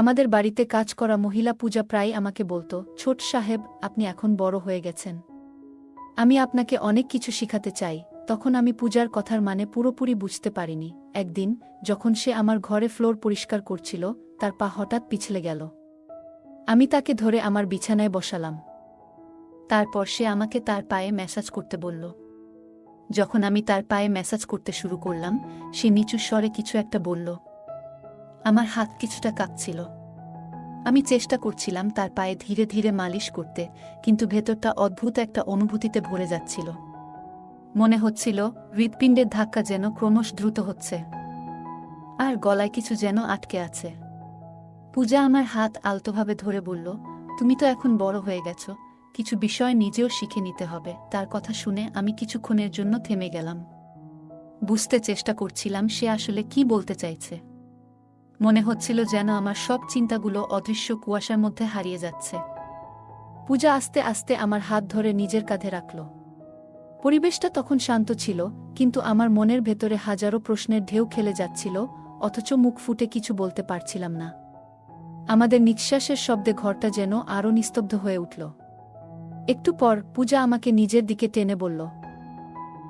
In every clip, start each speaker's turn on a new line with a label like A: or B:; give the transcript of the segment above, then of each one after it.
A: আমাদের বাড়িতে কাজ করা মহিলা পূজা প্রায় আমাকে বলতো, ছোট সাহেব, আপনি এখন বড় হয়ে গেছেন। আমি আপনাকে অনেক কিছু শিখাতে চাই। তখন আমি পূজার কথার মানে পুরোপুরি বুঝতে পারিনি। একদিন যখন সে আমার ঘরে ফ্লোর পরিষ্কার করছিল, তার পা হঠাৎ পিছলে গেল। আমি তাকে ধরে আমার বিছানায় বসালাম। তারপর সে আমাকে তার পায়ে ম্যাসাজ করতে বলল। যখন আমি তার পায়ে ম্যাসাজ করতে শুরু করলাম, সে নিচু স্বরে কিছু একটা বলল। আমার হাত কিছুটা কাঁপছিল। আমি চেষ্টা করছিলাম তার পায়ে ধীরে ধীরে মালিশ করতে, কিন্তু ভেতরটা অদ্ভুত একটা অনুভূতিতে ভরে যাচ্ছিল। মনে হচ্ছিল হৃৎপিণ্ডের ধাক্কা যেন ক্রমশ দ্রুত হচ্ছে, আর গলায় কিছু যেন আটকে আছে। পূজা আমার হাত আলতোভাবে ধরে বলল, তুমি তো এখন বড় হয়ে গেছ, কিছু বিষয় নিজেও শিখে নিতে হবে। তার কথা শুনে আমি কিছুক্ষণের জন্য থেমে গেলাম। বুঝতে চেষ্টা করছিলাম সে আসলে কি বলতে চাইছে। মনে হচ্ছিল যেন আমার সব চিন্তাগুলো অদৃশ্য কুয়াশার মধ্যে হারিয়ে যাচ্ছে। পূজা আস্তে আস্তে আমার হাত ধরে নিজের কাঁধে রাখল। পরিবেশটা তখন শান্ত ছিল, কিন্তু আমার মনের ভেতরে হাজারো প্রশ্নের ঢেউ খেলে যাচ্ছিল, অথচ মুখ ফুটে কিছু বলতে পারছিলাম না। আমাদের নিঃশ্বাসের শব্দে ঘরটা যেন আরও নিস্তব্ধ হয়ে উঠল। একটু পর পূজা আমাকে নিজের দিকে টেনে বলল,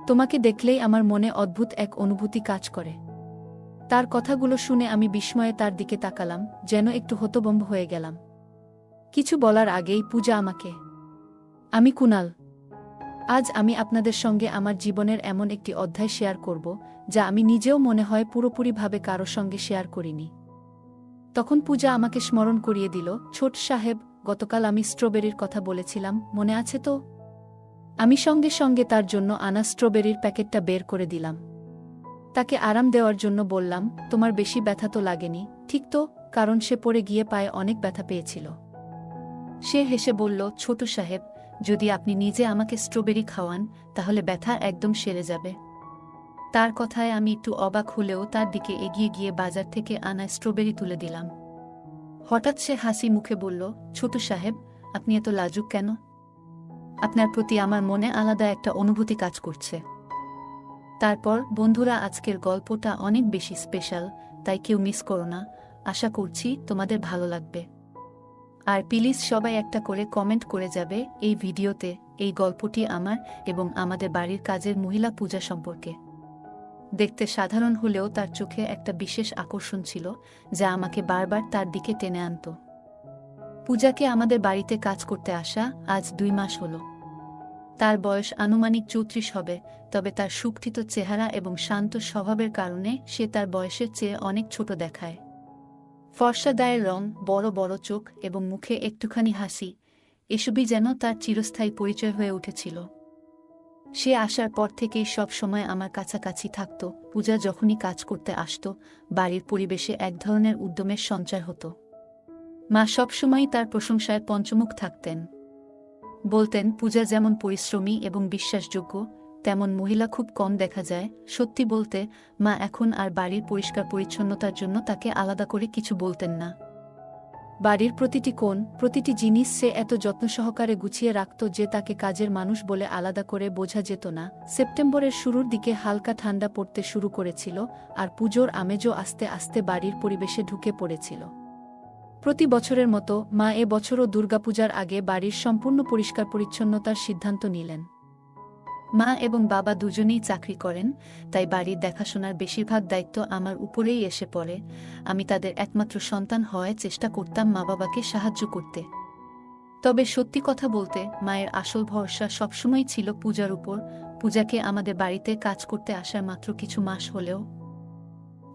A: তোমাকে দেখলেই আমার মনে অদ্ভুত এক অনুভূতি কাজ করে। তার কথাগুলো শুনে আমি বিস্ময়ে তার দিকে তাকালাম, যেন একটু হতভম্ব হয়ে গেলাম। কিছু বলার আগেই পূজা আমাকে, আমি কুনাল। আজ আমি আপনাদের সঙ্গে আমার জীবনের এমন একটি অধ্যায় শেয়ার করব, যা আমি নিজেও মনে হয় পুরোপুরিভাবে কারো সঙ্গে শেয়ার করিনি। তখন পূজা আমাকে স্মরণ করিয়ে দিল, ছোট সাহেব, গতকাল আমি স্ট্রবেরির কথা বলেছিলাম, মনে আছে তো? আমি সঙ্গে সঙ্গে তার জন্য আনা স্ট্রবেরির প্যাকেটটা বের করে দিলাম। তাকে আরাম দেওয়ার জন্য বললাম, তোমার বেশি ব্যথা তো লাগেনি, ঠিক তো? কারণ সে পড়ে গিয়ে পায়ে অনেক ব্যথা পেয়েছিল। সে হেসে বলল, ছোট সাহেব, যদি আপনি নিজে আমাকে স্ট্রবেরি খাওয়ান, তাহলে ব্যথা একদম সেরে যাবে। তার কথায় আমি একটু অবাক হলেও তার দিকে এগিয়ে গিয়ে বাজার থেকে আনা স্ট্রবেরি তুলে দিলাম। হঠাৎ সে হাসি মুখে বলল, ছোট সাহেব, আপনি এত লাজুক কেন? আপনার প্রতি আমার মনে আলাদা একটা অনুভূতি কাজ করছে। তারপর, বন্ধুরা, আজকের গল্পটা অনেক বেশি স্পেশাল, তাই কেউ মিস করো না। আশা করছি তোমাদের ভালো লাগবে। আর প্লিজ সবাই একটা করে কমেন্ট করে যাবে এই ভিডিওতে এই গল্পটি আমার এবং আমাদের বাড়ির কাজের মহিলা পূজা সম্পর্কে। দেখতে সাধারণ হলেও তার চোখে একটা বিশেষ আকর্ষণ ছিল, যা আমাকে বারবার তার দিকে টেনে আনত। পূজাকে আমাদের বাড়িতে কাজ করতে আসা আজ 2 মাস হল। তার বয়স আনুমানিক 34 হবে, তবে তার সুগঠিত চেহারা এবং শান্ত স্বভাবের কারণে সে তার বয়সের চেয়ে অনেক ছোট দেখায়। ফর্সা গায়ের রং, বড় বড় চোখ এবং মুখে একটুখানি হাসি, এসবই যেন তার চিরস্থায়ী পরিচয় হয়ে উঠেছিল। সে আসার পর থেকেই সব সময় আমার কাছাকাছি থাকত। পূজা যখনই কাজ করতে আসত, বাড়ির পরিবেশে এক ধরনের উদ্যমের সঞ্চার হতো। মা সবসময়ই তার প্রশংসায় পঞ্চমুখ থাকতেন। বলতেন, পূজা যেমন পরিশ্রমী এবং বিশ্বাসযোগ্য, তেমন মহিলা খুব কম দেখা যায়। সত্যি বলতে, মা এখন আর বাড়ির পরিষ্কার পরিচ্ছন্নতার জন্য তাকে আলাদা করে কিছু বলতেন না। বাড়ির প্রতিটি কোণ, প্রতিটি জিনিস সে এত যত্ন সহকারে গুছিয়ে রাখত যে তাকে কাজের মানুষ বলে আলাদা করে বোঝা যেত না। সেপ্টেম্বরের শুরুর দিকে হালকা ঠান্ডা পড়তে শুরু করেছিল, আর পুজোর আমেজও আস্তে আস্তে বাড়ির পরিবেশে ঢুকে পড়েছিল। প্রতি বছরের মতো মা এ বছরও দুর্গাপূজার আগে বাড়ির সম্পূর্ণ পরিষ্কার পরিচ্ছন্নতার সিদ্ধান্ত নিলেন। মা এবং বাবা দুজনেই চাকরি করেন, তাই বাড়ির দেখাশোনার বেশিরভাগ দায়িত্ব আমার উপরেই এসে পড়ে। আমি তাদের একমাত্র সন্তান হওয়ায় চেষ্টা করতাম মা বাবাকে সাহায্য করতে। তবে সত্যি কথা বলতে, মায়ের আসল ভরসা সবসময় ছিল পূজার উপর। পূজাকে আমাদের বাড়িতে কাজ করতে আসার মাত্র কিছু মাস হলেও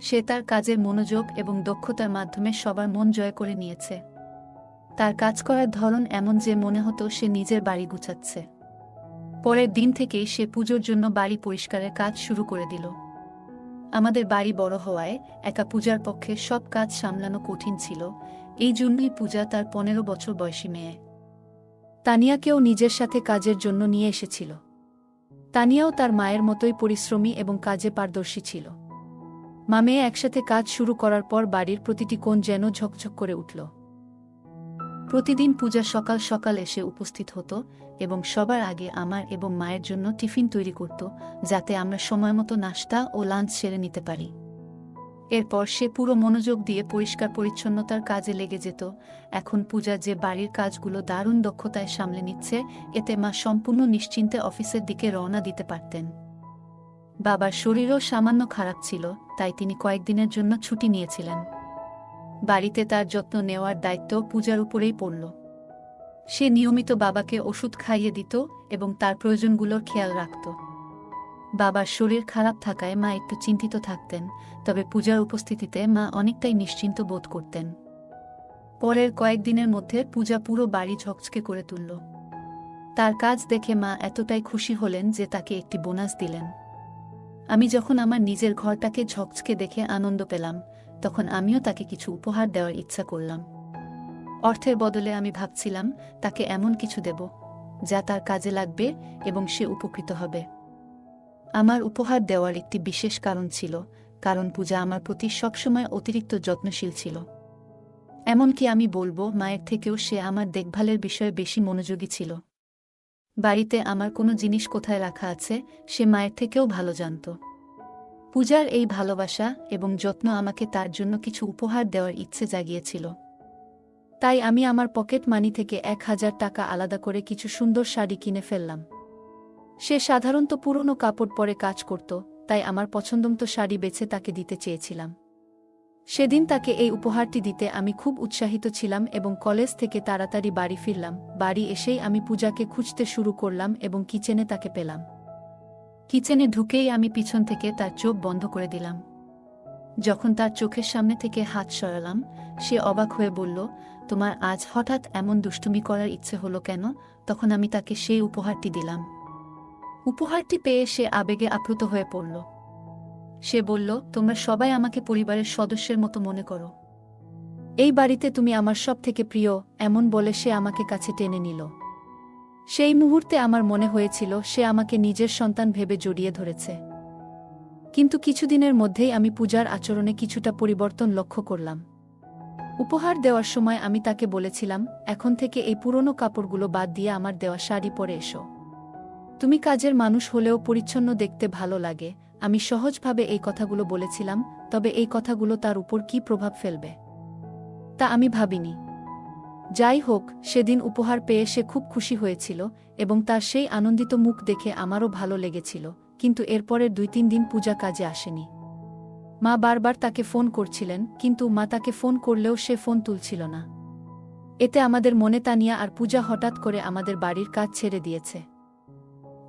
A: সে তার কাজের মনোযোগ এবং দক্ষতার মাধ্যমে সবার মন জয় করে নিয়েছে। তার কাজ করার ধরন এমন যে মনে হতো সে নিজের বাড়ি গুছাচ্ছে। পরের দিন থেকেই সে পুজোর জন্য বাড়ি পরিষ্কারের কাজ শুরু করে দিল। আমাদের বাড়ি বড় হওয়ায় একা পূজার পক্ষে সব কাজ সামলানো কঠিন ছিল। এই জন্যই পূজা তার 15 বছর বয়সী মেয়ে তানিয়াকেও নিজের সাথে কাজের জন্য নিয়ে এসেছিল। তানিয়াও তার মায়ের মতোই পরিশ্রমী এবং কাজে পারদর্শী ছিল। মা মেয়ে একসাথে কাজ শুরু করার পর বাড়ির প্রতিটি কোণ যেন ঝকঝক করে উঠল। প্রতিদিন পূজা সকাল সকাল এসে উপস্থিত হতো এবং সবার আগে আমার এবং মায়ের জন্য টিফিন তৈরি করত, যাতে আমরা সময়মতো নাস্তা ও লাঞ্চ সেরে নিতে পারি। এরপর সে পুরো মনোযোগ দিয়ে পরিষ্কার পরিচ্ছন্নতার কাজে লেগে যেত। এখন পূজা যে বাড়ির কাজগুলো দারুণ দক্ষতায় সামলে নিচ্ছে, এতে মা সম্পূর্ণ নিশ্চিন্তে অফিসের দিকে রওনা দিতে পারতেন। বাবার শরীরও সামান্য খারাপ ছিল, তাই তিনি কয়েকদিনের জন্য ছুটি নিয়েছিলেন। বাড়িতে তার যত্ন নেওয়ার দায়িত্ব পূজার উপরেই পড়ল। সে নিয়মিত বাবাকে ওষুধ খাইয়ে দিত এবং তার প্রয়োজনগুলোর খেয়াল রাখত। বাবার শরীর খারাপ থাকায় মা একটু চিন্তিত থাকতেন, তবে পূজার উপস্থিতিতে মা অনেকটাই নিশ্চিন্ত বোধ করতেন। পরের কয়েকদিনের মধ্যে পূজা পুরো বাড়ি ঝকঝকে করে তুলল। তার কাজ দেখে মা এতটাই খুশি হলেন যে তাকে একটি বোনাস দিলেন। আমি যখন আমার নিজের ঘরটাকে ঝকঝকে দেখে আনন্দ পেলাম, তখন আমিও তাকে কিছু উপহার দেওয়ার ইচ্ছা করলাম। অর্থের বদলে আমি ভাবছিলাম তাকে এমন কিছু দেব যা তার কাজে লাগবে এবং সে উপকৃত হবে। আমার উপহার দেওয়ার একটি বিশেষ কারণ ছিল, কারণ পূজা আমার প্রতি সবসময় অতিরিক্ত যত্নশীল ছিল। এমনকি আমি বলবো, মায়ের থেকেও সে আমার দেখভালের বিষয়ে বেশি মনোযোগী ছিল। বাড়িতে আমার কোনো জিনিস কোথায় রাখা আছে সে মায়ের থেকেও ভালো জানত। পূজার এই ভালোবাসা এবং যত্ন আমাকে তার জন্য কিছু উপহার দেওয়ার ইচ্ছে জাগিয়েছিল। তাই আমি আমার পকেট মানি থেকে 1000 টাকা আলাদা করে কিছু সুন্দর শাড়ি কিনে ফেললাম। সে সাধারণত পুরনো কাপড় পরে কাজ করত, তাই আমার পছন্দমতো শাড়ি বেছে তাকে দিতে চেয়েছিলাম। সেদিন তাকে এই উপহারটি দিতে আমি খুব উৎসাহিত ছিলাম এবং কলেজ থেকে তাড়াতাড়ি বাড়ি ফিরলাম। বাড়ি এসেই আমি পূজাকে খুঁজতে শুরু করলাম এবং কিচেনে তাকে পেলাম। কিচেনে ঢুকেই আমি পিছন থেকে তার চোখ বন্ধ করে দিলাম। যখন তার চোখের সামনে থেকে হাত সরালাম, সে অবাক হয়ে বলল, তোমার আজ হঠাৎ এমন দুষ্টুমি করার ইচ্ছে হলো কেন? তখন আমি তাকে সেই উপহারটি দিলাম। উপহারটি পেয়ে সে আবেগে আপ্লুত হয়ে পড়ল। সে বলল, তোমরা সবাই আমাকে পরিবারের সদস্যের মতো মনে করো। এই বাড়িতে তুমি আমার সব থেকে প্রিয়, এমন বলে সে আমাকে কাছে টেনে নিল। সেই মুহূর্তে আমার মনে হয়েছিল সে আমাকে নিজের সন্তান ভেবে জড়িয়ে ধরেছে। কিন্তু কিছুদিনের মধ্যেই আমি পূজার আচরণে কিছুটা পরিবর্তন লক্ষ্য করলাম। উপহার দেওয়ার সময় আমি তাকে বলেছিলাম, এখন থেকে এই পুরনো কাপড়গুলো বাদ দিয়ে আমার দেওয়া শাড়ি পরে এসো। তুমি কাজের মানুষ হলেও পরিচ্ছন্ন দেখতে ভালো লাগে। আমি সহজভাবে এই কথাগুলো বলেছিলাম, তবে এই কথাগুলো তার উপর কী প্রভাব ফেলবে তা আমি ভাবিনি। যাই হোক, সেদিন উপহার পেয়ে সে খুব খুশি হয়েছিল এবং তার সেই আনন্দিত মুখ দেখে আমারও ভালো লেগেছিল। কিন্তু এরপরের 2-3 দিন পূজা কাজে আসেনি। মা বারবার তাকে ফোন করছিলেন, কিন্তু মা তাকে ফোন করলেও সে ফোন তুলছিল না। এতে আমাদের মনে তানিয়া আর পূজা হঠাৎ করে আমাদের বাড়ির কাজ ছেড়ে দিয়েছে।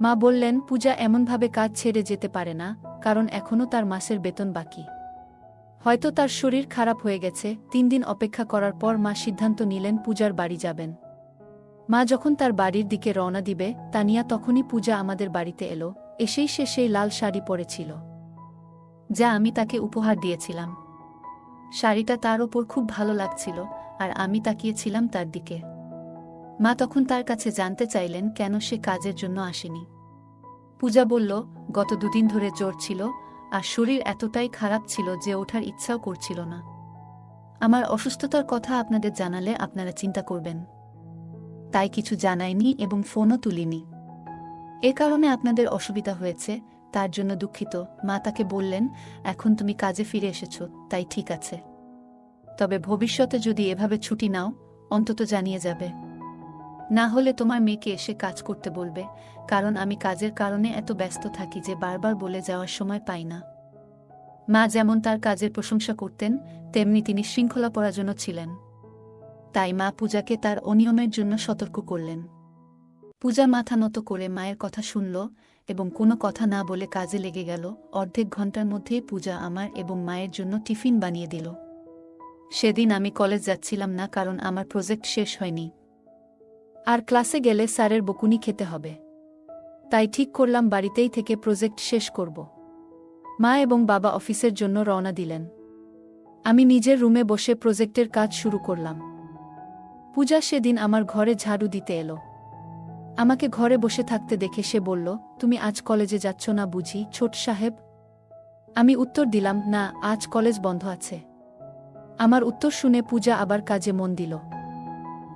A: মা বললেন, পূজা এমনভাবে কাজ ছেড়ে যেতে পারে না, কারণ এখনও তার মাসের বেতন বাকি। হয়তো তার শরীর খারাপ হয়ে গেছে। 3 দিন অপেক্ষা করার পর মা সিদ্ধান্ত নিলেন পূজার বাড়ি যাবেন। মা যখন তার বাড়ির দিকে রওনা দিবে, তানিয়া তখনই পূজা আমাদের বাড়িতে এলো। এসেই সে সেই লাল শাড়ি পরেছিল যা আমি তাকে উপহার দিয়েছিলাম। শাড়িটা তার ওপর খুব ভালো লাগছিল, আর আমি তাকিয়েছিলাম তার দিকে। মা তখন তার কাছে জানতে চাইলেন কেন সে কাজের জন্য আসেনি। পূজা বলল, গত 2 দিন ধরে জ্বর ছিল আর শরীর এতটাই খারাপ ছিল যে ওঠার ইচ্ছাও করছিল না। আমার অসুস্থতার কথা আপনাদের জানালে আপনারা চিন্তা করবেন, তাই কিছু জানাইনি এবং ফোনও তুলিনি। এ কারণে আপনাদের অসুবিধা হয়েছে, তার জন্য দুঃখিত। মা তাকে বললেন, এখন তুমি কাজে ফিরে এসেছ, তাই ঠিক আছে। তবে ভবিষ্যতে যদি এভাবে ছুটি নাও, অন্তত জানিয়ে যাবে। না হলে তোমার মেয়েকে এসে কাজ করতে বলবে, কারণ আমি কাজের কারণে এত ব্যস্ত থাকি যে বারবার বলে যাওয়ার সময় পাই না। মা যেমন তার কাজের প্রশংসা করতেন, তেমনি তিনি শৃঙ্খলাপরায়ণ ছিলেন। তাই মা পূজাকে তার অনিয়মের জন্য সতর্ক করলেন। পূজা মাথা নত করে মায়ের কথা শুনল এবং কোনো কথা না বলে কাজে লেগে গেল। অর্ধেক ঘন্টার মধ্যেই পূজা আমার এবং মায়ের জন্য টিফিন বানিয়ে দিল। সেদিন আমি কলেজ যাচ্ছিলাম না, কারণ আমার প্রজেক্ট শেষ হয়নি আর ক্লাসে গেলে স্যারের বকুনি খেতে হবে। তাই ঠিক করলাম বাড়িতেই থেকে প্রজেক্ট শেষ করব। মা এবং বাবা অফিসের জন্য রওনা দিলেন। আমি নিজের রুমে বসে প্রজেক্টের কাজ শুরু করলাম। পূজা সেদিন আমার ঘরে ঝাড়ু দিতে এলো। আমাকে ঘরে বসে থাকতে দেখে সে বলল, তুমি আজ কলেজে যাচ্ছ না বুঝি, ছোট সাহেব? আমি উত্তর দিলাম, না, আজ কলেজ বন্ধ আছে। আমার উত্তর শুনে পূজা আবার কাজে মন দিল।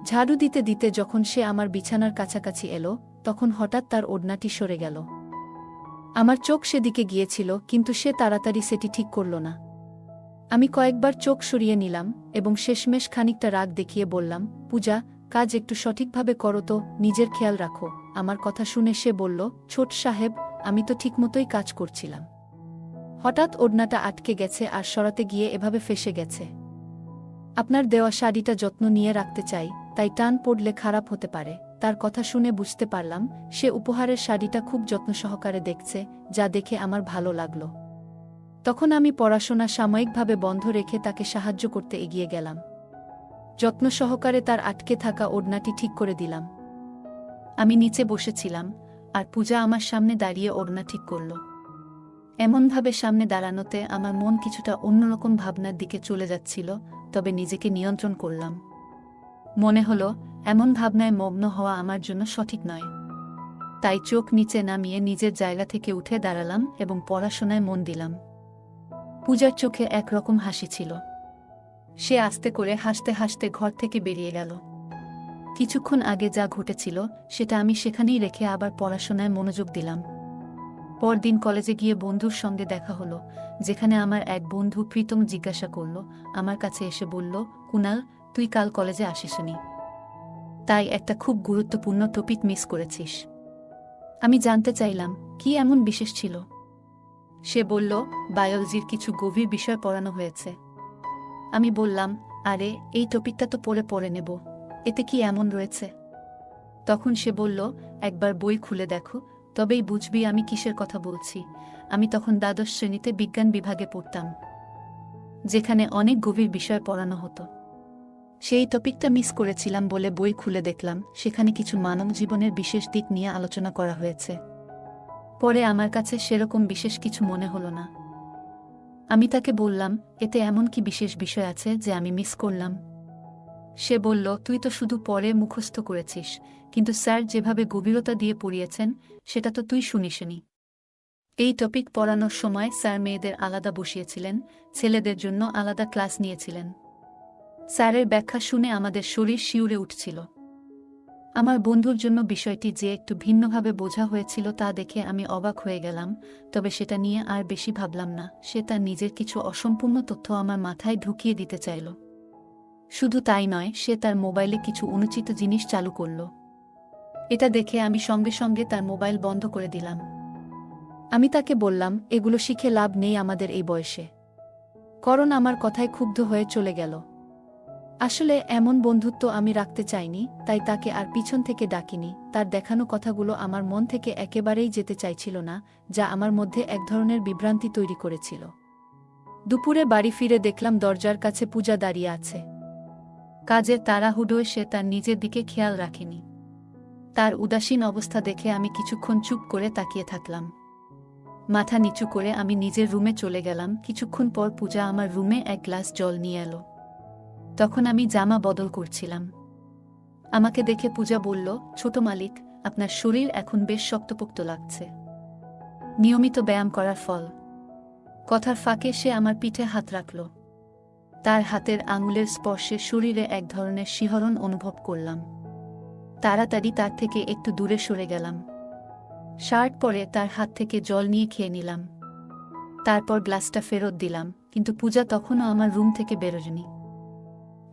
A: ঝাড়ু দিতে দিতে যখন সে আমার বিছানার কাছাকাছি এলো, তখন হঠাৎ তার ওড়নাটি সরে গেল। আমার চোখ সেদিকে গিয়েছিল, কিন্তু সে তাড়াতাড়ি সেটি ঠিক করল না। আমি কয়েকবার চোখ সরিয়ে নিলাম এবং শেষমেশ খানিকটা রাগ দেখিয়ে বললাম, পূজা, কাজ একটু সঠিকভাবে করো তো, নিজের খেয়াল রাখো। আমার কথা শুনে সে বলল, ছোট সাহেব, আমি তো ঠিকমতোই কাজ করছিলাম। হঠাৎ ওড়নাটা আটকে গেছে আর সরাতে গিয়ে এভাবে ফেঁসে গেছে। আপনার দেওয়া শাড়িটা যত্ন নিয়ে রাখতে চাই, তাই টান পড়লে খারাপ হতে পারে। তার কথা শুনে বুঝতে পারলাম সে উপহারের শাড়িটা খুব যত্ন সহকারে দেখছে, যা দেখে আমার ভালো লাগলো। তখন আমি পড়াশোনা সাময়িকভাবে বন্ধ রেখে তাকে সাহায্য করতে এগিয়ে গেলাম। যত্ন সহকারে তার আটকে থাকা ওড়নাটি ঠিক করে দিলাম। আমি নিচে বসেছিলাম, আর পূজা আমার সামনে দাঁড়িয়ে ওড়না ঠিক করল। এমনভাবে সামনে দাঁড়ানোতে আমার মন কিছুটা অন্যরকম ভাবনার দিকে চলে যাচ্ছিল, তবে নিজেকে নিয়ন্ত্রণ করলাম। মনে হলো এমন ভাবনায় মগ্ন হওয়া আমার জন্য সঠিক নয়। তাই চোখ নিচে নামিয়ে নিজের জায়গা থেকে উঠে দাঁড়ালাম এবং পড়াশোনায় মন দিলাম। পূজার চোখে একরকম হাসি ছিল। সে আস্তে করে হাসতে হাসতে ঘর থেকে বেরিয়ে গেল। কিছুক্ষণ আগে যা ঘটেছিল সেটা আমি সেখানেই রেখে আবার পড়াশোনায় মনোযোগ দিলাম। পরদিন কলেজে গিয়ে বন্ধুর সঙ্গে দেখা হলো, যেখানে আমার এক বন্ধু প্রীতম জিজ্ঞাসা করল, আমার কাছে এসে বলল, কুনাল, তুই কাল কলেজে আসিসনি, তাই একটা খুব গুরুত্বপূর্ণ টপিক মিস করেছিস। আমি জানতে চাইলাম, কি এমন বিশেষ ছিল? সে বলল, বায়োলজির কিছু গভীর বিষয় পড়ানো হয়েছে। আমি বললাম, আরে, এই টপিকটা তো পড়ে নেব, এতে কি এমন রয়েছে? তখন সে বলল, একবার বই খুলে দেখো, তবেই বুঝবি আমি কিসের কথা বলছি। আমি তখন দ্বাদশ শ্রেণীতে বিজ্ঞান বিভাগে পড়তাম, যেখানে অনেক গভীর বিষয় পড়ানো হতো। সেই টপিকটা মিস করেছিলাম বলে বই খুলে দেখলাম সেখানে কিছু মানব জীবনের বিশেষ দিক নিয়ে আলোচনা করা হয়েছে। পরে আমার কাছে সেরকম বিশেষ কিছু মনে হলো না। আমি তাকে বললাম, এতে এমন কি বিশেষ বিষয় আছে যে আমি মিস করলাম? সে বলল, তুই তো শুধু পরে মুখস্থ করেছিস, কিন্তু স্যার যেভাবে গভীরতা দিয়ে পড়িয়েছেন সেটা তো তুই শুনিসনি। এই টপিক পড়ানোর সময় স্যার মেয়েদের আলাদা বসিয়েছিলেন, ছেলেদের জন্য আলাদা ক্লাস নিয়েছিলেন। স্যারের ব্যাখ্যা শুনে আমাদের শরীর শিউরে উঠছিল। আমার বন্ধুর জন্য বিষয়টি যে একটু ভিন্নভাবে বোঝা হয়েছিল তা দেখে আমি অবাক হয়ে গেলাম, তবে সেটা নিয়ে আর বেশি ভাবলাম না। সে তার নিজের কিছু অসম্পূর্ণ তথ্য আমার মাথায় ঢুকিয়ে দিতে চাইল। শুধু তাই নয়, সে তার মোবাইলে কিছু অনুচিত জিনিস চালু করল। এটা দেখে আমি সঙ্গে সঙ্গে তার মোবাইল বন্ধ করে দিলাম। আমি তাকে বললাম, এগুলো শিখে লাভ নেই আমাদের এই বয়সে। করণ আমার কথায় ক্ষুব্ধ হয়ে চলে গেল। আসলে এমন বন্ধুত্ব আমি রাখতে চাইনি, তাই তাকে আর পিছন থেকে ডাকিনি। তার দেখানো কথাগুলো আমার মন থেকে একেবারেই যেতে চাইছিল না, যা আমার মধ্যে এক ধরনের বিভ্রান্তি তৈরি করেছিল। দুপুরে বাড়ি ফিরে দেখলাম দরজার কাছে পূজা দাঁড়িয়ে আছে। কাজের তাড়াহুড়োয় সে তার নিজের দিকে খেয়াল রাখেনি। তার উদাসীন অবস্থা দেখে আমি কিছুক্ষণ চুপ করে তাকিয়ে থাকলাম। মাথা নিচু করে আমি নিজের রুমে চলে গেলাম। কিছুক্ষণ পর পূজা আমার রুমে এক গ্লাস জল নিয়ে এলো। তখন আমি জামা বদল করছিলাম। আমাকে দেখে পূজা বলল, ছোট মালিক, আপনার শরীর এখন বেশ শক্তপোক্ত লাগছে। নিয়মিত ব্যায়াম করার ফল। কথার ফাঁকে সে আমার পিঠে হাত রাখল। তার হাতের আঙুলের স্পর্শে শরীরে এক ধরনের শিহরণ অনুভব করলাম। তাড়াতাড়ি তার থেকে একটু দূরে সরে গেলাম। শার্ট পরে তার হাত থেকে জল নিয়ে খেয়ে নিলাম। তারপর গ্লাসটা ফেরত দিলাম, কিন্তু পূজা তখনও আমার রুম থেকে বেরোয়নি।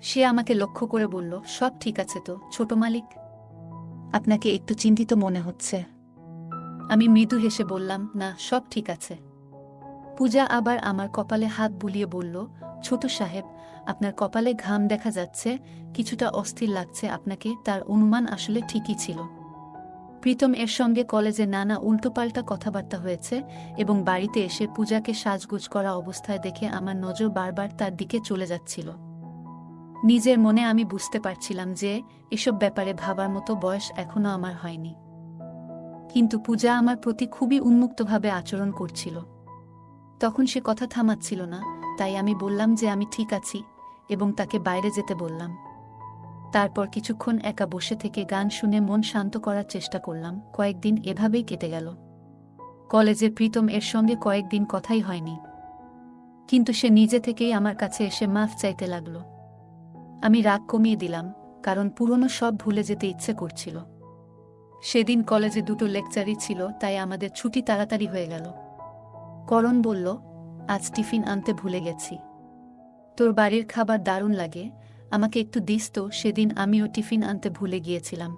A: সে আমাকে লক্ষ্য করে বলল, সব ঠিক আছে তো, ছোট মালিক? আপনাকে একটু চিন্তিত মনে হচ্ছে। আমি মৃদু হেসে বললাম, না, সব ঠিক আছে। পূজা আবার আমার কপালে হাত বুলিয়ে বলল, ছোট সাহেব, আপনার কপালে ঘাম দেখা যাচ্ছে, কিছুটা অস্থির লাগছে আপনাকে। তার অনুমান আসলে ঠিকই ছিল। প্রীতম এর সঙ্গে কলেজে নানা উল্টোপাল্টা কথাবার্তা হয়েছে এবং বাড়িতে এসে পূজাকে সাজগোজ করা অবস্থায় দেখে আমার নজর বারবার তার দিকে চলে যাচ্ছিল। নিজের মনে আমি বুঝতে পারছিলাম যে এসব ব্যাপারে ভাবার মতো বয়স এখনো আমার হয়নি। কিন্তু পূজা আমার প্রতি খুবই উন্মুক্তভাবে আচরণ করছিল। তখন সে কথা থামাচ্ছিল না, তাই আমি বললাম যে আমি ঠিক আছি এবং তাকে বাইরে যেতে বললাম। তারপর কিছুক্ষণ একা বসে থেকে গান শুনে মন শান্ত করার চেষ্টা করলাম। কয়েকদিন এভাবেই কেটে গেল। কলেজে প্রীতম এর সঙ্গে কয়েকদিন কথাই হয়নি, কিন্তু সে নিজে থেকেই আমার কাছে এসে মাফ চাইতে লাগল। আমি রাগ কমিয়ে দিলাম, কারণ পুরনো সব ভুলে যেতে ইচ্ছে করছিল। সেদিন কলেজে দুটো লেকচারই ছিল, তাই আমাদের ছুটি তাড়াতাড়ি হয়ে গেল। করণ বলল, আজ টিফিন আনতে ভুলে গেছি। তোর বাড়ির খাবার দারুণ লাগে, আমাকে একটু দিস তো, সেদিন আমিও টিফিন আনতে ভুলে গিয়েছিলাম।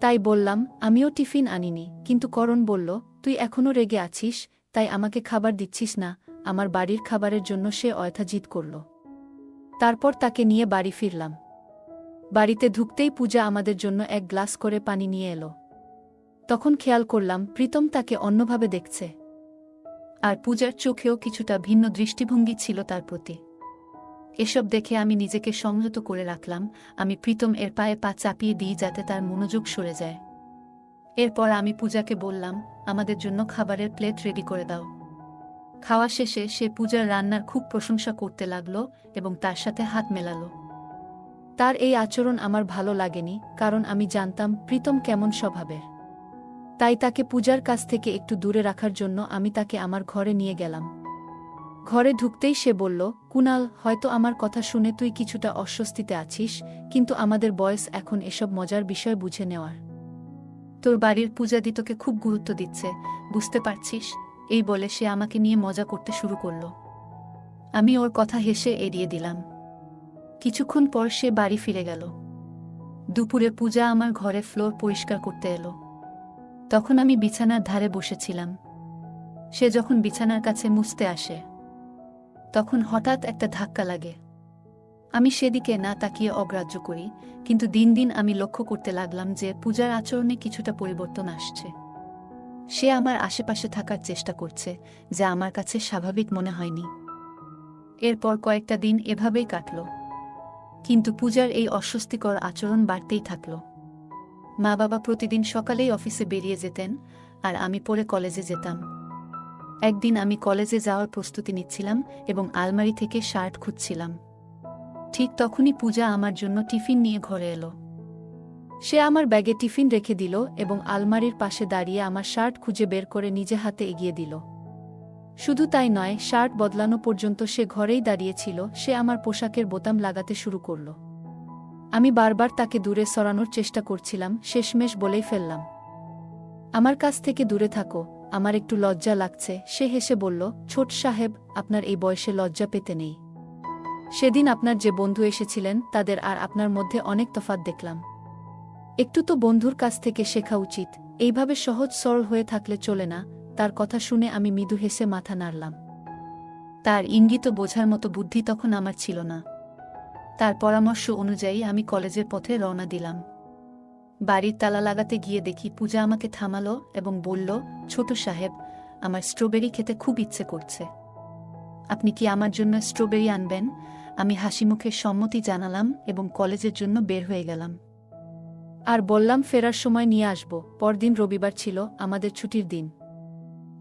A: তাই বললাম, আমিও টিফিন আনিনি, কিন্তু করণ বলল, তুই এখনও রেগে আছিস, তাই আমাকে খাবার দিচ্ছিস না। আমার বাড়ির খাবারের জন্য সে অয়থা জিদ করল। তারপর তাকে নিয়ে বাড়ি ফিরলাম। বাড়িতে ঢুকতেই পূজা আমাদের জন্য এক গ্লাস করে পানি নিয়ে এলো। তখন খেয়াল করলাম প্রীতম তাকে অন্যভাবে দেখছে, আর পূজার চোখেও কিছুটা ভিন্ন দৃষ্টিভঙ্গি ছিল তার প্রতি। এসব দেখে আমি নিজেকে সংযত করে রাখলাম। আমি প্রীতম এর পায়ে পা চাপিয়ে দিই যাতে তার মনোযোগ সরে যায়। এরপর আমি পূজাকে বললাম, আমাদের জন্য খাবারের প্লেট রেডি করে দাও। খাওয়া শেষে সে পূজার রান্নার খুব প্রশংসা করতে লাগল এবং তার সাথে হাত মেলালো। তার এই আচরণ আমার ভালো লাগেনি, কারণ আমি জানতাম প্রীতম কেমন স্বভাবের। তাই তাকে পূজার কাছ থেকে একটু দূরে রাখার জন্য আমি তাকে আমার ঘরে নিয়ে গেলাম। ঘরে ঢুকতেই সে বলল, কুনাল, হয়তো আমার কথা শুনে তুই কিছুটা অস্বস্তিতে আছিস, কিন্তু আমাদের বয়স এখন এসব মজার বিষয় বুঝে নেওয়ার। তোর বাড়ির পূজাদি তোকে খুব গুরুত্ব দিচ্ছে, বুঝতে পারছিস? এই বলে সে আমাকে নিয়ে মজা করতে শুরু করল। আমি ওর কথা হেসে এড়িয়ে দিলাম। কিছুক্ষণ পর সে বাড়ি ফিরে গেল। দুপুরে পূজা আমার ঘরে ফ্লোর পরিষ্কার করতে এলো। তখন আমি বিছানার ধারে বসেছিলাম। সে যখন বিছানার কাছে মুছতে আসে, তখন হঠাৎ একটা ধাক্কা লাগে। আমি সেদিকে না তাকিয়ে অগ্রাহ্য করি, কিন্তু দিন দিন আমি লক্ষ্য করতে লাগলাম যে পূজার আচরণে কিছুটা পরিবর্তন আসছে। সে আমার আশেপাশে থাকার চেষ্টা করছে, যা আমার কাছে স্বাভাবিক মনে হয়নি। এরপর কয়েকটা দিন এভাবেই কাটল, কিন্তু পূজার এই অস্বস্তিকর আচরণ বাড়তেই থাকল। মা বাবা প্রতিদিন সকালেই অফিসে বেরিয়ে যেতেন, আর আমি পরে কলেজে যেতাম। একদিন আমি কলেজে যাওয়ার প্রস্তুতি নিচ্ছিলাম এবং আলমারি থেকে শার্ট খুঁজছিলাম। ঠিক তখনই পূজা আমার জন্য টিফিন নিয়ে ঘরে এলো। সে আমার ব্যাগে টিফিন রেখে দিল এবং আলমারির পাশে দাঁড়িয়ে আমার শার্ট খুঁজে বের করে নিজে হাতে এগিয়ে দিল। শুধু তাই নয়, শার্ট বদলানো পর্যন্ত সে ঘরেই দাঁড়িয়েছিল। সে আমার পোশাকের বোতাম লাগাতে শুরু করল। আমি বারবার তাকে দূরে সরানোর চেষ্টা করছিলাম, শেষমেশ বলেই ফেললাম, আমার কাছ থেকে দূরে থাকো, আমার একটু লজ্জা লাগছে। সে হেসে বলল, ছোট সাহেব, আপনার এই বয়সে লজ্জা পেতে নেই। সেদিন আপনার যে বন্ধু এসেছিলেন তাদের আর আপনার মধ্যে অনেক তফাৎ দেখলাম। একটু তো বন্ধুর কাছ থেকে শেখা উচিত, এইভাবে সহজ সরল হয়ে থাকলে চলে না। তার কথা শুনে আমি মৃদু হেসে মাথা নাড়লাম। তার ইঙ্গিত বোঝার মতো বুদ্ধি তখন আমার ছিল না। তার পরামর্শ অনুযায়ী আমি কলেজের পথে রওনা দিলাম। বাড়ির তালা লাগাতে গিয়ে দেখি পূজা আমাকে থামালো এবং বলল, ছোট সাহেব, আমার স্ট্রবেরি খেতে খুব ইচ্ছে করছে। আপনি কি আমার জন্য স্ট্রবেরি আনবেন? আমি হাসিমুখে সম্মতি জানালাম এবং কলেজের জন্য বের হয়ে গেলাম। আর বললাম ফেরার সময় নিয়ে আসব। পরদিন রবিবার ছিল, আমাদের ছুটির দিন।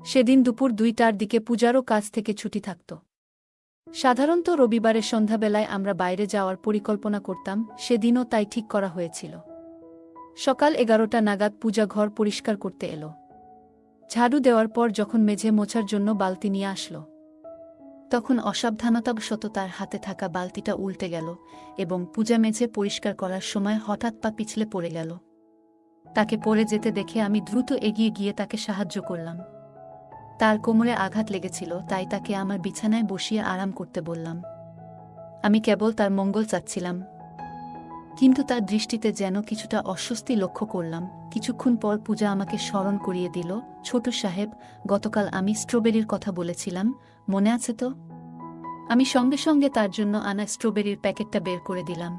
A: সেদিন দুপুর 2টার দিকে পূজারও কাজ থেকে ছুটি থাকত। সাধারণত রবিবারের সন্ধ্যাবেলায় আমরা বাইরে যাওয়ার পরিকল্পনা করতাম, সেদিনও তাই ঠিক করা হয়েছিল। সকাল 11টা নাগাদ পূজা ঘর পরিষ্কার করতে এলো। ঝাড়ু দেওয়ার পর যখন মেঝে মোছার জন্য বালতি নিয়ে আসলো, তখন অসাবধানতাবশত তার হাতে থাকা বালতিটা উল্টে গেল এবং পূজা মেঝে পরিষ্কার করার সময় হঠাৎ পা পিছলে পড়ে গেল। তাকে পড়ে যেতে দেখে আমি দ্রুত এগিয়ে গিয়ে তাকে সাহায্য করলাম। তার কোমরে আঘাত লেগেছিল, তাই তাকে আমার বিছানায় বসিয়ে আরাম করতে বললাম। আমি কেবল তার মঙ্গল চাচ্ছিলাম, কিন্তু তার দৃষ্টিতে যেন কিছুটা অস্বস্তি লক্ষ্য করলাম। কিছুক্ষণ পর পূজা আমাকে স্মরণ করিয়ে দিল, ছোট সাহেব, গতকাল আমি স্ট্রবেরির কথা বলেছিলাম, মনে আছে তো? আমি সঙ্গে সঙ্গে তার জন্য আনা স্ট্রবেরির প্যাকেটটা বের করে দিলাম।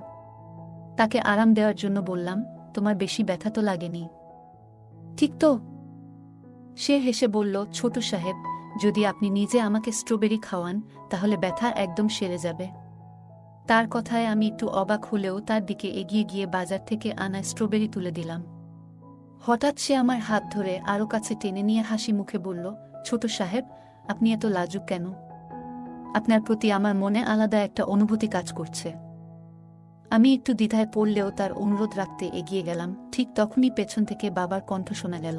A: তাকে আরাম দেওয়ার জন্য বললাম, তোমার বেশি ব্যথা তো লাগেনি, ঠিক তো? সে হেসে বলল, ছোট সাহেব, যদি আপনি নিজে আমাকে স্ট্রবেরি খাওয়ান তাহলে ব্যথা একদম সেরে যাবে। তার কথায় আমি একটু অবাক হলেও তার দিকে এগিয়ে গিয়ে বাজার থেকে আনা স্ট্রবেরি তুলে দিলাম। হঠাৎ সে আমার হাত ধরে আরও কাছে টেনে নিয়ে হাসি মুখে বলল, ছোট সাহেব, আপনি এত লাজুক কেন? আপনার প্রতি আমার মনে আলাদা একটা অনুভূতি কাজ করছে। আমি একটু দ্বিধায় পড়লেও তার অনুরোধ রাখতে এগিয়ে গেলাম। ঠিক তখনই পেছন থেকে বাবার কণ্ঠ শোনা গেল।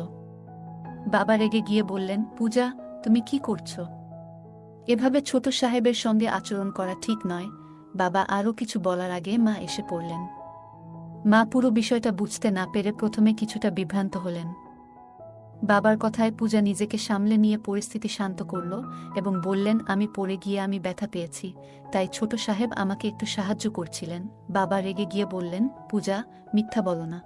A: বাবা রেগে গিয়ে বললেন, পূজা, তুমি কি করছো? এভাবে ছোট সাহেবের সঙ্গে আচরণ করা ঠিক নয়। বাবা আরও কিছু বলার আগে মা এসে পড়লেন। মা পুরো বিষয়টা বুঝতে না পেরে প্রথমে কিছুটা বিভ্রান্ত হলেন। বাবার কথায় পূজা নিজেকে সামলে নিয়ে পরিস্থিতি শান্ত করল এবং বললেন, আমি পড়ে গিয়ে আমি ব্যথা পেয়েছি, তাই ছোট সাহেব আমাকে একটু সাহায্য করছিলেন। বাবা রেগে গিয়ে বললেন, পূজা, মিথ্যা বলো না।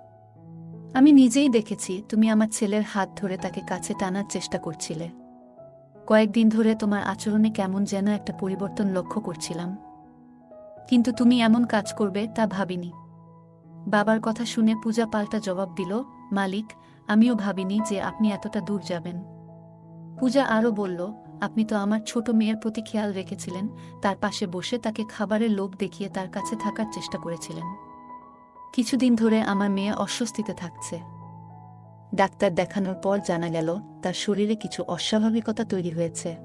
A: আমি নিজেই দেখেছি তুমি আমার ছেলের হাত ধরে তাকে কাছে টানার চেষ্টা করছিলে। কয়েকদিন ধরে তোমার আচরণে কেমন যেন একটা পরিবর্তন লক্ষ্য করছিলাম, কিন্তু তুমি এমন কাজ করবে তা ভাবিনি। বাবার কথা শুনে পূজা পাল্টা জবাব দিল, মালিক, আমিও ভাবিনি যে আপনি এতটা দূর যাবেন। পূজা আরও বলল, আপনি তো আমার ছোট মেয়ের প্রতি খেয়াল রেখেছিলেন, তার পাশে বসে তাকে খাবারের লোভ দেখিয়ে তার কাছে থাকার চেষ্টা করেছিলেন। কিছুদিন ধরে আমার মেয়ে অস্বস্তিতে থাকছে। ডাক্তার দেখানোর পর জানা গেল তার শরীরে কিছু অস্বাভাবিকতা তৈরি হয়েছে।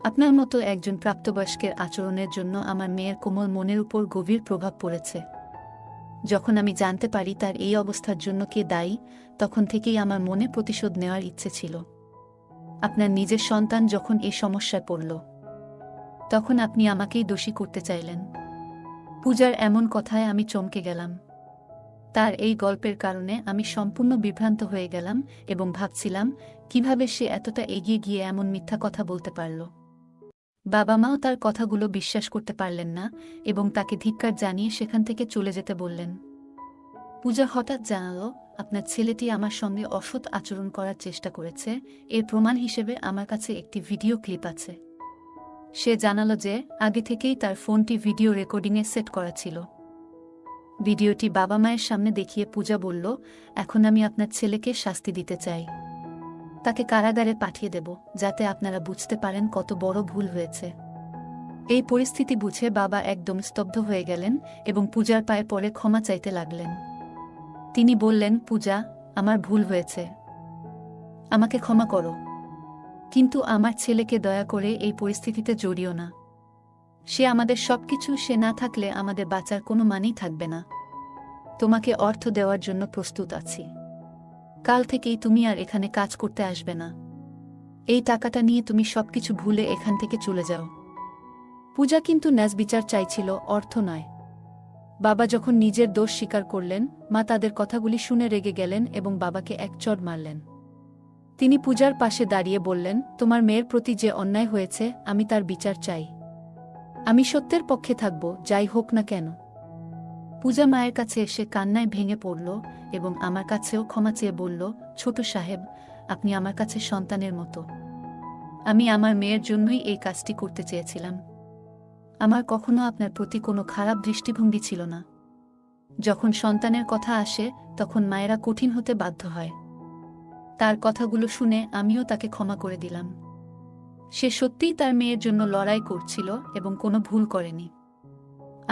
A: আপনার মতো একজন প্রাপ্তবয়স্কের আচরণের জন্য আমার মেয়ের কোমল মনের উপর গভীর প্রভাব পড়েছে। যখন আমি জানতে পারি তার এই অবস্থার জন্য কে দায়ী, তখন থেকেই আমার মনে প্রতিশোধ নেওয়ার ইচ্ছে ছিল। আপনার নিজের সন্তান যখন এই সমস্যায় পড়ল, তখন আপনি আমাকেই দোষী করতে চাইলেন। পূজার এমন কথায় আমি চমকে গেলাম। তার এই গল্পের কারণে আমি সম্পূর্ণ বিভ্রান্ত হয়ে গেলাম এবং ভাবছিলাম কিভাবে সে এতটা এগিয়ে গিয়ে এমন মিথ্যা কথা বলতে পারল। বাবা মাও তার কথাগুলো বিশ্বাস করতে পারলেন না এবং তাকে ধিক্কার জানিয়ে সেখান থেকে চলে যেতে বললেন। পূজা হঠাৎ জানাল, আপনার ছেলেটি আমার সঙ্গে অসৎ আচরণ করার চেষ্টা করেছে, এর প্রমাণ হিসেবে আমার কাছে একটি ভিডিও ক্লিপ আছে। সে জানালো যে আগে থেকেই তার ফোনটি ভিডিও রেকর্ডিংয়ে সেট করা ছিল। ভিডিওটি বাবা মায়ের সামনে দেখিয়ে পূজা বলল, এখন আমি আপনার ছেলেকে শাস্তি দিতে চাই। তাকে কারাগারে পাঠিয়ে দেব, যাতে আপনারা বুঝতে পারেন কত বড় ভুল হয়েছে। এই পরিস্থিতি বুঝে বাবা একদম স্তব্ধ হয়ে গেলেন এবং পূজার পায়ে পড়ে ক্ষমা চাইতে লাগলেন। তিনি বললেন, পূজা, আমার ভুল হয়েছে, আমাকে ক্ষমা করো, কিন্তু আমার ছেলেকে দয়া করে এই পরিস্থিতিতে জড়িও না। সে আমাদের সবকিছু, সে না থাকলে আমাদের বাঁচার কোনো মানেই থাকবে না। তোমাকে অর্থ দেওয়ার জন্য প্রস্তুত আছি। কাল থেকেই তুমি আর এখানে কাজ করতে আসবে না। এই টাকাটা নিয়ে তুমি সবকিছু ভুলে এখান থেকে চলে যাও। পূজা কিন্তু ন্যায়বিচার চাইছিল, অর্থ নয়। বাবা যখন নিজের দোষ স্বীকার করলেন, মা তাদের কথাগুলি শুনে রেগে গেলেন এবং বাবাকে এক চড় মারলেন। তিনি পূজার পাশে দাঁড়িয়ে বললেন, তোমার মেয়ের প্রতি যে অন্যায় হয়েছে, আমি তার বিচার চাই। আমি সত্যের পক্ষে থাকব, যাই হোক না কেন। পূজা মায়ের কাছে এসে কান্নায় ভেঙে পড়ল এবং আমার কাছেও ক্ষমা চেয়ে বলল, ছোট সাহেব, আপনি আমার কাছে সন্তানের মতো। আমি আমার মেয়ের জন্যই এই কাজটি করতে চেয়েছিলাম। আমার কখনো আপনার প্রতি কোনো খারাপ দৃষ্টিভঙ্গি ছিল না। যখন সন্তানের কথা আসে, তখন মায়েরা কঠিন হতে বাধ্য হয়। তার কথাগুলো শুনে আমিও তাকে ক্ষমা করে দিলাম। সে সত্যিই তার মেয়ের জন্য লড়াই করছিল এবং কোনো ভুল করেনি।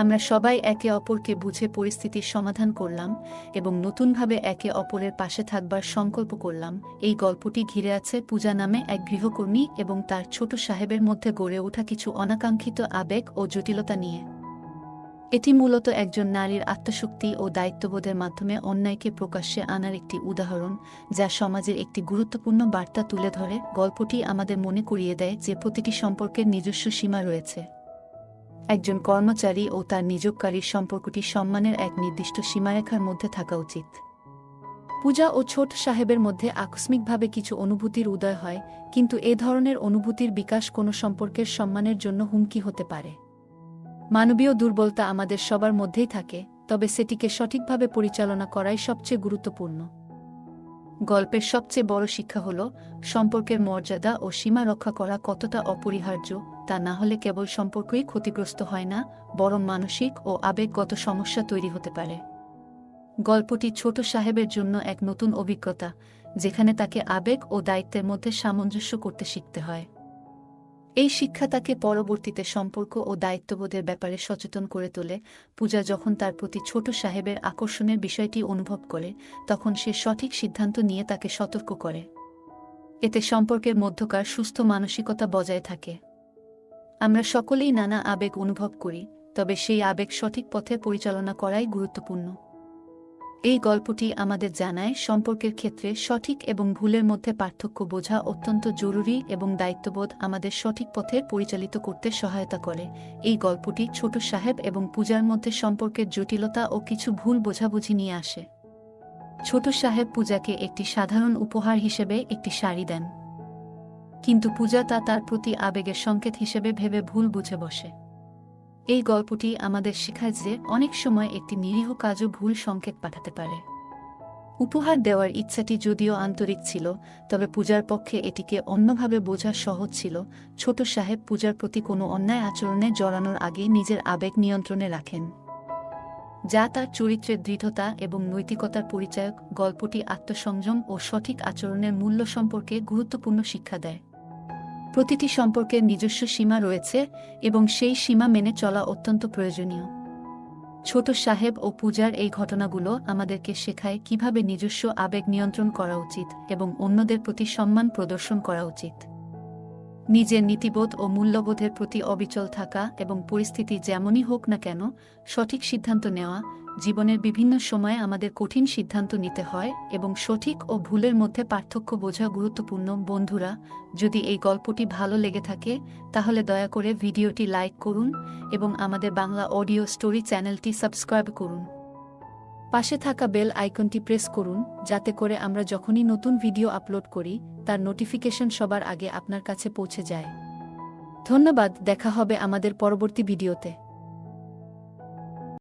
A: আমরা সবাই একে অপরকে বুঝে পরিস্থিতির সমাধান করলাম এবং নতুনভাবে একে অপরের পাশে থাকবার সংকল্প করলাম। এই গল্পটি ঘিরে আছে পূজা নামে এক গৃহকর্মী এবং তার ছোট সাহেবের মধ্যে গড়ে ওঠা কিছু অনাকাঙ্ক্ষিত আবেগ ও জটিলতা নিয়ে। এটি মূলত একজন নারীর আত্মশক্তি ও দায়িত্ববোধের মাধ্যমে অন্যায়কে প্রকাশ্যে আনার একটি উদাহরণ, যা সমাজের একটি গুরুত্বপূর্ণ বার্তা তুলে ধরে। গল্পটি আমাদের মনে করিয়ে দেয় যে প্রতিটি সম্পর্কের নিজস্ব সীমা রয়েছে। একজন কর্মচারী ও তার নিযোগকারীর সম্পর্কটি সম্মানের এক নির্দিষ্ট সীমারেখার মধ্যে থাকা উচিত। পূজা ও ছোট সাহেবের মধ্যে আকস্মিকভাবে কিছু অনুভূতির উদয় হয়, কিন্তু এ ধরনের অনুভূতির বিকাশ কোনো সম্পর্কের সম্মানের জন্য হুমকি হতে পারে। মানবীয় দুর্বলতা আমাদের সবার মধ্যেই থাকে, তবে সেটিকে সঠিকভাবে পরিচালনা করাই সবচেয়ে গুরুত্বপূর্ণ। গল্পের সবচেয়ে বড় শিক্ষা হল সম্পর্কের মর্যাদা ও সীমা রক্ষা করা কতটা অপরিহার্য। তা না হলে কেবল সম্পর্কই ক্ষতিগ্রস্ত হয় না, বরং মানসিক ও আবেগগত সমস্যা তৈরি হতে পারে। গল্পটি ছোট সাহেবের জন্য এক নতুন অভিজ্ঞতা, যেখানে তাকে আবেগ ও দায়িত্বের মধ্যে সামঞ্জস্য করতে শিখতে হয়। এই শিক্ষা তাকে পরবর্তীতে সম্পর্ক ও দায়িত্ববোধের ব্যাপারে সচেতন করে তোলে। পূজা যখন তার প্রতি ছোট সাহেবের আকর্ষণের বিষয়টি অনুভব করে, তখন সে সঠিক সিদ্ধান্ত নিয়ে তাকে সতর্ক করে। এতে সম্পর্কের মধ্যকার সুস্থ মানসিকতা বজায় থাকে। আমরা সকলেই নানা আবেগ অনুভব করি, তবে সেই আবেগ সঠিক পথে পরিচালনা করাই গুরুত্বপূর্ণ। এই গল্পটি আমাদের জানায় সম্পর্কের ক্ষেত্রে সঠিক এবং ভুলের মধ্যে পার্থক্য বোঝা অত্যন্ত জরুরি এবং দায়িত্ববোধ আমাদের সঠিক পথে পরিচালিত করতে সহায়তা করে। এই গল্পটি ছোট সাহেব এবং পূজার মধ্যে সম্পর্কের জটিলতা ও কিছু ভুল বোঝাবুঝি নিয়ে আসে। ছোট সাহেব পূজাকে একটি সাধারণ উপহার হিসেবে একটি শাড়ি দেন, কিন্তু পূজা তা তার প্রতি আবেগের সংকেত হিসেবে ভেবে ভুল বুঝে বসে। এই গল্পটি আমাদের শেখায় যে অনেক সময় একটি নিরীহ কাজও ভুল সংকেত পাঠাতে পারে। উপহার দেওয়ার ইচ্ছাটি যদিও আন্তরিক ছিল, তবে পূজার পক্ষে এটিকে অন্যভাবে বোঝা সহজ ছিল। ছোট সাহেব পূজার প্রতি কোনো অন্যায় আচরণে জড়ানোর আগে নিজের আবেগ নিয়ন্ত্রণে রাখেন, যা তার চরিত্রের দৃঢ়তা এবং নৈতিকতার পরিচায়ক। গল্পটি আত্মসংযম ও সঠিক আচরণের মূল্য সম্পর্কে গুরুত্বপূর্ণ শিক্ষা দেয়। প্রতিটি সম্পর্কের নিজস্ব সীমা রয়েছে এবং সেই সীমা মেনে চলা অত্যন্ত প্রয়োজনীয়। ছোট সাহেব ও পূজার এই ঘটনাগুলো আমাদেরকে শেখায় কিভাবে নিজস্ব আবেগ নিয়ন্ত্রণ করা উচিত এবং অন্যদের প্রতি সম্মান প্রদর্শন করা উচিত। নিজের নীতিবোধ ও মূল্যবোধের প্রতি অবিচল থাকা এবং পরিস্থিতি যেমনই হোক না কেন সঠিক সিদ্ধান্ত নেওয়া। জীবনের বিভিন্ন সময়ে আমাদের কঠিন সিদ্ধান্ত নিতে হয় এবং সঠিক ও ভুলের মধ্যে পার্থক্য বোঝা গুরুত্বপূর্ণ। বন্ধুরা, যদি এই গল্পটি ভালো লেগে থাকে তাহলে দয়া করে ভিডিওটি লাইক করুন এবং আমাদের বাংলা অডিও স্টোরি চ্যানেলটি সাবস্ক্রাইব করুন। পাশে থাকা বেল আইকনটি প্রেস করুন যাতে করে আমরা যখনই নতুন ভিডিও আপলোড করি তার নোটিফিকেশন সবার আগে আপনার কাছে পৌঁছে যায়। ধন্যবাদ, দেখা হবে আমাদের পরবর্তী ভিডিওতে।